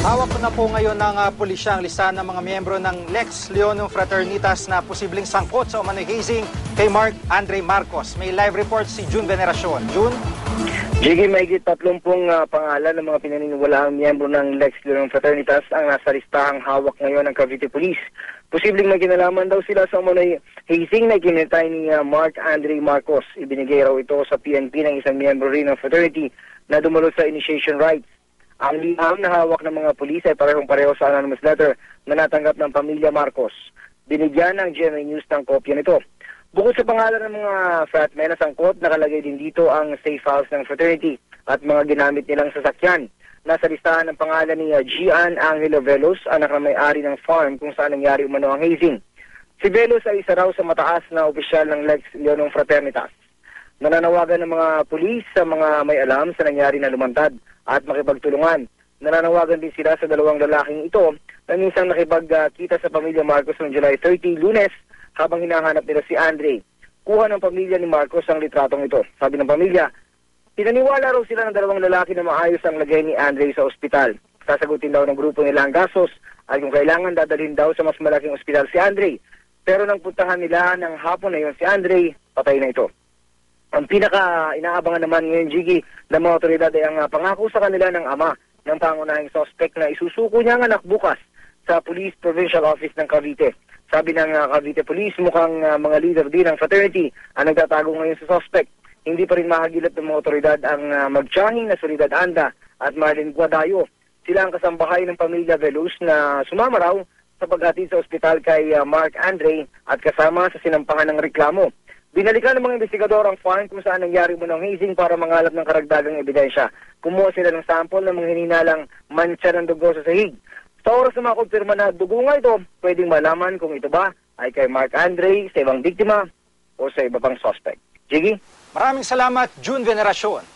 Hawak na po ngayon ng pulisya ang listahan ng mga miyembro ng Lex Leonum Fraternitas na posibleng sangkot sa umano'y hazing kay Mark Andre Marcos. May live report si June Veneracion. June? Jiggy, mahigit 30 pangalan ng mga pinaniniwalaang miyembro ng Lex Leonum Fraternitas ang nasa listahang hawak ngayon ng Cavite Police. Posibleng may kinalaman daw sila sa umano'y hazing na ikinitay ni Mark Andre Marcos. Ibinigay raw ito sa PNP ng isang miyembro rin ng fraternity na dumalo sa initiation rites. Ang liham na hawak ng mga pulis ay parehong-pareho sa anonymous letter na natanggap ng pamilya Marcos. Binigyan ng GMA News ng kopya nito. Bukod sa pangalan ng mga fratmen na sangkot, nakalagay din dito ang safe house ng fraternity at mga ginamit nilang sasakyan. Nasa listahan ng pangalan ni Gian Angelo Velos, anak na may-ari ng farm kung saan nangyari umano ang hazing. Si Velos ay isa raw sa mataas na opisyal ng Lex Leonum Fraternitas. Nananawagan ng mga pulis sa mga may alam sa nangyari na lumantad at makipagtulungan. Nananawagan din sila sa dalawang lalaking ito na minsan nakipagkita sa pamilya Marcos noong July 30, Lunes, habang hinahanap nila si Andre. Kuha ng pamilya ni Marcos ang litratong ito. Sabi ng pamilya, pinaniwala raw sila ng dalawang lalaki na maayos ang lagay ni Andre sa ospital. Sasagutin daw ng grupo nila ang gastos at kung kailangan dadalhin daw sa mas malaking ospital si Andre. Pero nang puntahan nila ng hapon na yun si Andre, patay na ito. Ang pinaka-inaabangan naman ngayon, Jiggy, ng mga otoridad ay ang pangako sa kanila ng ama ng pangunahing suspect na isusuko niya ang anak bukas sa Police Provincial Office ng Cavite. Sabi ng Cavite Police, mukhang mga leader din ng fraternity ang nagtatago ngayon sa suspect. Hindi pa rin mahagilap ng mga otoridad ang magtiyahing na Solidad Anda at Marlene Guadayo. Sila ang kasambahay ng pamilya Velos na sumama raw sa paghatid sa ospital kay Mark Andre at kasama sa sinampahan ng reklamo. Binalikan ng mga investigador ang farm kung saan nangyari mo ng hazing para mangalap ng karagdagang ebidensya. Kumuha sila ng sample ng mga hininalang mancha ng dugo sa sahig. Sa oras na makumpirma na dugo nga ito, pwedeng malaman kung ito ba ay kay Mark Andre, sa ibang biktima o sa iba pang suspect. Jiggy? Maraming salamat, June Veneracion.